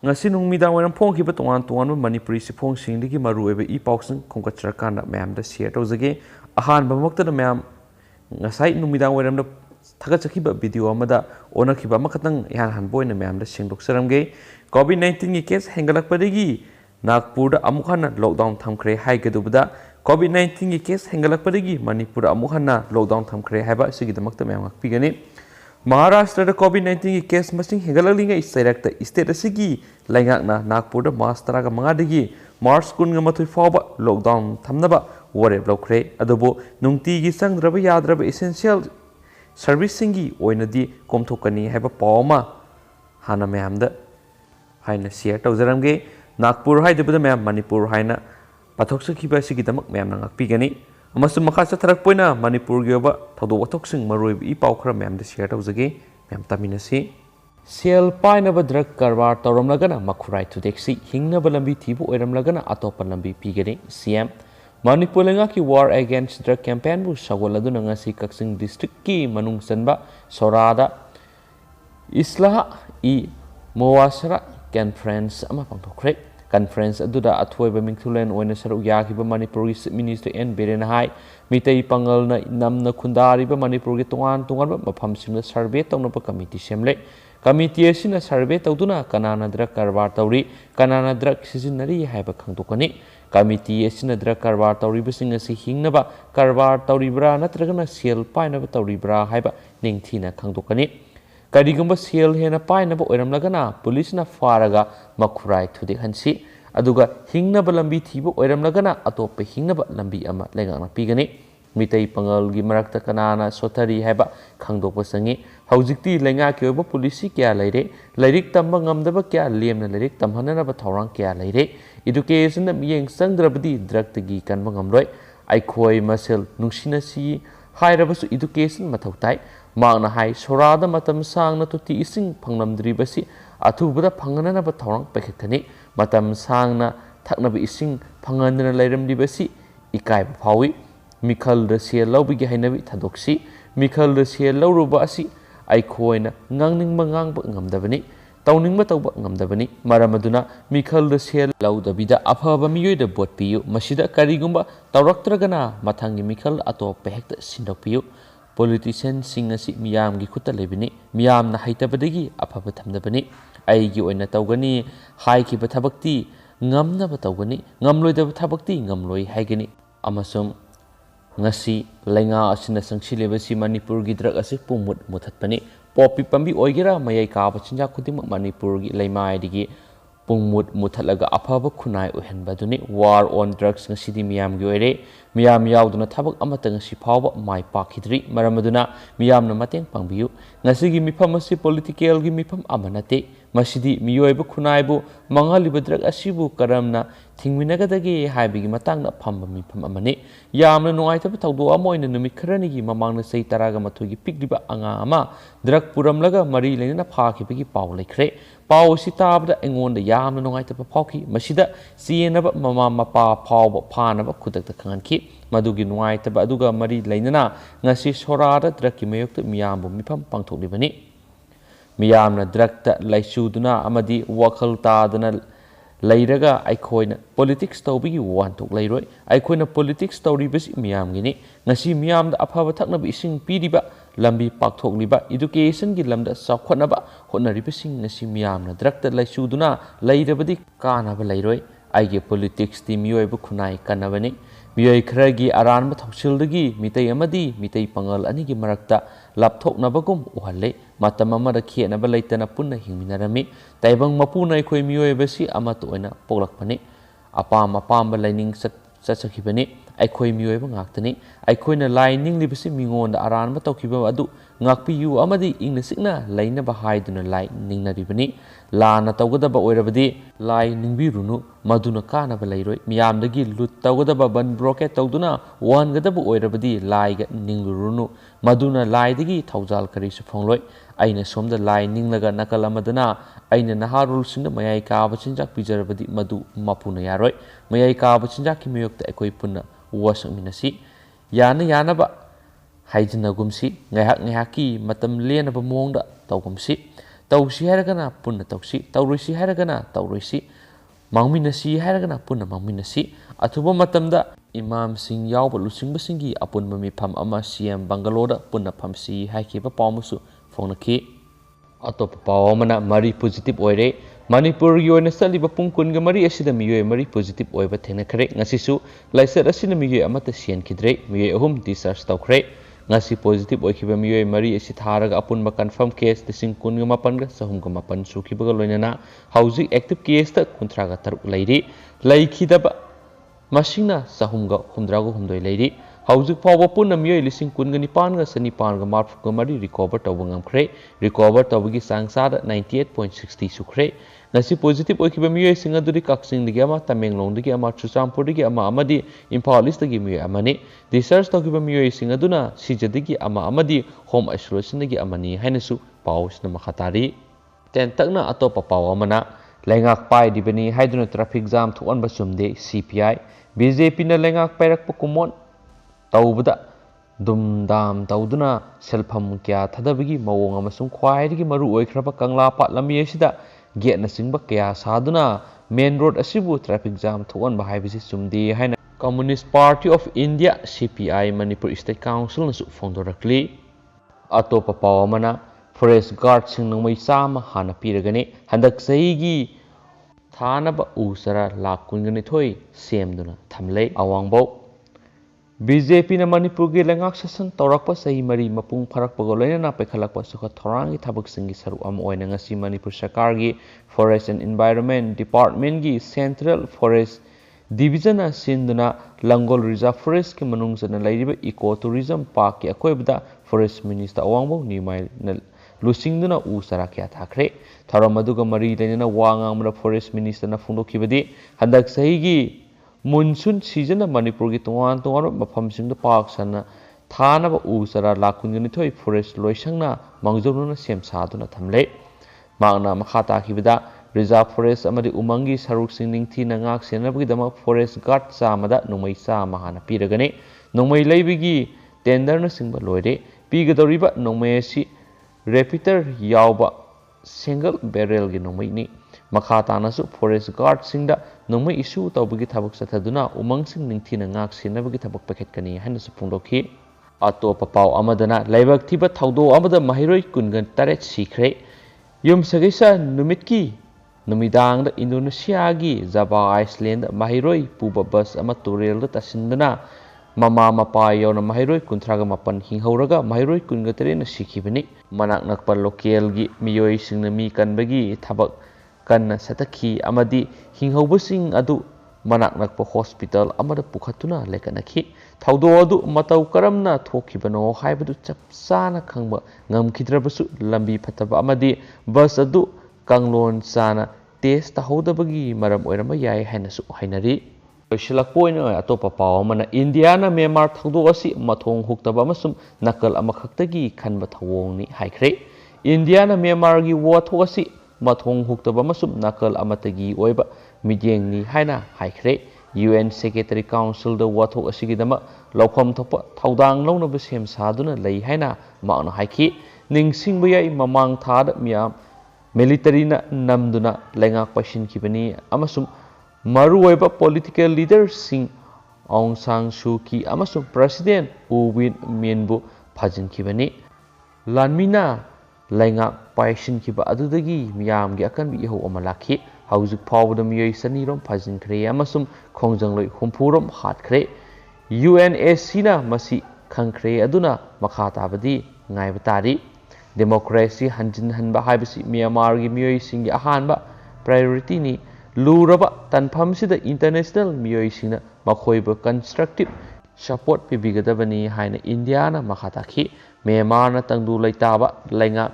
ngasi nungmidang waram phongkiba tongan tongan Manipuri sifong singdigi marueba I pausing khongkachrakana ma'am da share tawjage ahan bamakta da ma'am ngasai nungmidang waram da thagachakiba video amada onakiba makatang yan hanboina ma'am da singdoksaramge COVID-19 gi case hengalakpadagi Nagpur da amukhana lockdown thamkhre haigadubada COVID-19 gi case hengalakpadagi Manipur amukhana lockdown thamkhre haiba sigidamakta ma'am ngakpigani Maharashtra da COVID-19 case masing hengalalingga isairakta state asigi laingakna Nagpur da March taraga mangadagi March kunga mathoi fawba lockdown thamnaba warep lokre adobo nungtigi sangdraba yadraba essential service singi oinadi komthokani haiba pawma hana mayamda haina share tawjaramge Nagpur haidabada mayam Manipur haina pathoksakiba sigidamak mayamna ngakpigani amasum makasa tarak poina Manipur gi oba thodo wathoksing maroib I paw khra mayam da share tawjage mayam taminasi sel painaba drug karbar tawramlagana makhurai thudeksi hingnaba lambi thibu oiramlagana atopa lambi pigani CM Manipur lenga ki war against drug campaign bu sagoladuna ngasi kaksing district ki manung sanba sorada islah I mowasara conference ama pangthokre conference aduda athoiba mingthulen oina saru yakiba Manipur minister N Biren hai mitei pangal na namna khundari ba Manipur gi tongan tongan mafam simna survey tawna ba committee semle committee asina survey tawduna kanana drug karbar tawri kanana drug sizinari haiba khangdokani committee asina drug karbar tawri basing asi hingnaba karbar tawri bra natragana sel painaba tawri bra haiba ningthina khangdokani Karigumba sel hena painaba oiramlagana police na faraga makhurai thudik hansi aduga hingnaba lambi thibu oiramlagana atope hingnaba lambi ama lengakna pigani mitei pangal gi marakta kanana sothari haiba khangdokpa sangi haujikti lenga ki oba police kya leire lairik tamba ngamdaba kya lemna lairik tamhanana thorang kya leire education na miyeng sangdrabadi drug tagi kanba ngamloi aikhoi masel nungsinasi hairabasu education mathautai Magna hai sorada matam sang na tuti ising panglamdri basi athubada pangana ba thorang pakhithani matam sang na thakna ba ising pangana lairamdi basi ikai ba phawi mikhal da sel lawbi gi hainabi thadoksi mikhal da sel lawruba asi ai khoina ngangning mangang ba ngamdabani tawning ba tawba ngamdabani maramaduna mikhal da sel lawdabida afaba miyoi da bot piyu masida karigumba tawraktragana mathangi mikhal atop pehekta sindokpiyu politician sing asi miyam gi khutta lebini miyam na haitabadagi afaba thamdabani aigi oina tawgani hai ki bathabakti ngamna batawgani ngamloida bathabakti ngamloi haigani amasum ngasi lenga asina sangsilebasi Manipur gi drug asi pumut muthatpani popi pambi oigera mayai ka bachinja khudim Manipur gi leimai digi pumut muthatlaga afaba khunai ohenbaduni war on drugs ngasidi miyam gi oire miyam yauduna thabak amata ngasi phawba mai pakhidri maramaduna miyamna mateng pangbiyu ngasigi mifam asi political gi mifam amanate masidi miyoiba khunaibu mangaliba drug asibu karamna thingminagadagi haibigi matangna phamba mifam amani yamna nuaitaba thawdo amoina numit kharani gi mamangna sei taraga mathogi pikliba anga ama drug puramlaga mari leina phakibigi paw lekhre paw si tabda engonda yamna nuaitaba phawki masida sienaba mama mapa phawba phanaba khudakta khanganki madugi nuaitaba aduga mari leinana ngasi sorada drug ki mayokta miyambu mifam pangthoklibani miyamna drug ta laisuduna amadi wakhal tadana leiraga aikoina politics tawbigi wantok leiroi aikoina politics tawribasi miyamgini ngasi miyamda afaba thaknaba ising piriba lambi pakthoklibba education gi lamda sakhwanaba honaribasing ngasi miyamna drug ta laisuduna leirabadi kanaba leiroi aige politics ti miyoiba khunai kanabani miyoi khragi aranba thokchildagi mitei amadi mitei pangal ani gi marakta lapthoknabagum uhalle matam amada khenaba leitana punna hingminarami taibang mapuna khoi miyoi basi amato oina poklakpani apam apam laining sachakhibani aikhoi miyoi ba ngaktani aikhoina laining libasi mingonda aranba tawkiba adu ngakpiyu amadi ingna sikna laina ba haiduna lai ningnaribani lana tawgadaba oirabadi lai ningbirunu maduna kanaba leiroi miyamdagi lut tawgadaba ban broket tawduna wangadaba oirabadi laiga ninglurunu maduna laidagi thawjal karisu phongloi aina somda lai ninglaga nakal amadana aina naharul singna mayai kaaba chinjak pijarabadi madu mapuna yaroi mayai kaaba chinjak ki miyokta ekoi punna wasakminasi yana yana ba haijina gumsi ngaihak ngaihaki matam lenaba mongda tawgumsi तौसी हैरगना पुन्ना तौसी तौरोइसी हैरगना तौरोइसी मांगमिनसी हैरगना पुन्ना मांगमिनसी अथुबा मतमदा इमाम सिंह यावब लुसिंगबसिंगी अपुन्बा मिफम अमा CM Bangalore पुन्ना फमसी हाइखिबा पावमुसु फोंनखी अतोप पावमना मरी positive ओइरे Manipur की ओइना चलिबा पुंग कुनगा मरी असिदा मियोय मरी positive ओइबा थेंगनखरे ngasisu लाइसर असिना मियोय अमता सियनखिद्रे मियोय अहुम discharge तौखरे ngasi positive ओइखिबा मियोय मरी असि थारगा अपुनबा confirm case लिसिंग कुनगा मापनगा सहुमगा मापन सुखिबगा लोइनना हाउजिक एक्टिव केस ता कुंथ्रागा तरुक लैरि लैखिदबा मसिंगना सहुमगा हुमद्रागा हुमदोय लैरि हाउजिक फावबा पुन्ना मियोय लिसिंग कुनगा निपानगा सनिपानगा मार्फुगा मरी रिकवर तौबा ngamkhre रिकवर तौबगी सांगसादा 98.60 सुखरे ngasi positive oikiba miyoy sing aduri kaksing digi ama Tamenglong digi ama Chuchampur digi ama amadi Imphal East digi miyoy amani discharge taukiba miyoy sing aduna sijadigi ama amadi home isolation digi amani hainasu pausna makhatari tentakna atopa paw amana lengak pai dibani haiduna traffic jam thuan basumde CPI BJP na lengak pairakpa kumon tawbada dumdam tawduna selpham kya thadabagi mawong amasung khwaidigi maru oikraba kangla pat lami asida gate नसिंग क्या साधुना main road असिबु traffic jam थोन बाहाइबिसि चुमदी हाइना communist party of India CPI Manipur state council नसु फोंदोरक्ली अतोप पावमना फॉरेस्ट गार्ड सिंग नंगमै चामा हाना पीरगने हंदक सहीगी थानब उसरा लाख कुनगने थोई सेमदुना थमले अवांगबो BJP na Manipur gi lengak session taurakpa sahi mari mapung pharakpaga loinana paikhalakpa sukha thorangi thabaksingi saru ama oina ngasi Manipur Sarkar gi Forest and Environment Department gi Central Forest Division na sinduna Langol Reserve Forest ki manungsana lairiba Eco Tourism Park ki akoibda Forest Minister awangbo nimai na lusingduna u sarakya thakre tharamaduga mari leinana wangamra Forest Minister na phungdokhibadi handak sahi gi monsoon season Manipur ki tongan tongan mafam sing park sana thana ba usara lakungni thoi forest loisangna mangjoruna sem saduna thamle mangna makhata khibida reserve forest amadi umangi saruk sing ningthi na ngak senabgi dama forest guard samada numai sa mahana piragane numai leibigi tender na singba loire pigadoriba numai si repeater yawba single barrel gi numai ni makhata nasu forest guard singda nongmai issue tawbagi thabak sathaduna umang sing ningthina ngak senabagi thabak pakhetkani haina su phungdokhi atopa paw amadana laibak thiba thaudo amada mahiroi kungan taret sikhre yum sageisa numitki numidang da Indonesia gi Java Island mahiroi puba bus ama turel da tasindana mama mapa yona mahiroi kunthraga mapan hinghauraga mahiroi kunga terena sikhibani manak nakpa local gi miyoi singna mi kanbagi thabak kanna satakhi amadi hinghobasing adu manak nakpa hospital amada pukhatuna lekanakhi thaudo adu matau karamna thokibano haibadu chapsana khangba ngamkhidrabasu lambi phataba amadi bus adu kanglon sana test tahodabagi maram oirama yai hainasu hainari loisilakpoina atopa paw amana India na Myanmar thaudo asi mathong huktaba amasum nakal amakhaktagi khanba thawongni haikhre India na Myanmar gi war thogasi mathong huktaba masum nakal amatagi oiba midyengni haina haikhre UN Secretary Council da wathok asigidama laukham thopa thaudang launaba sem saduna lei haina maana haikhi ningsingba yai mamang thada miyam military na namduna lengak pashin kibani amasum maru oiba political leaders sing Aung San Suu Kyi amasum President U Win Myint phajin kibani lanmina lengak paishin kiba adudagi miyam gi akan bi ho amalakhi haujuk phawda miyoi sanirom phajin khre amasum khonjangloi humpurom hatkre UNSC na masi khangkhre aduna makha tabadi ngaiba tari democracy hanjin hanba haibasi Myanmar gi miyoi singi ahanba priority ni luraba tanpham sida international miyoi singna makhoiba constructive support pibigadabani haina India na makha takhi Myanmar na tangdu laitaba lainga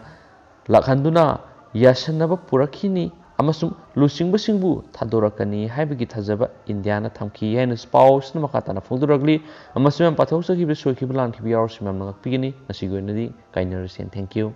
lakhanduna yasanaba purakhini amasum lusingbu thadorakani haibagi thajaba India na thamki haina spouse na makata na phongduragli amasum pathok sakhi be soikhi plan khi biar simam na pigini nasigoinadi kainarisen thank you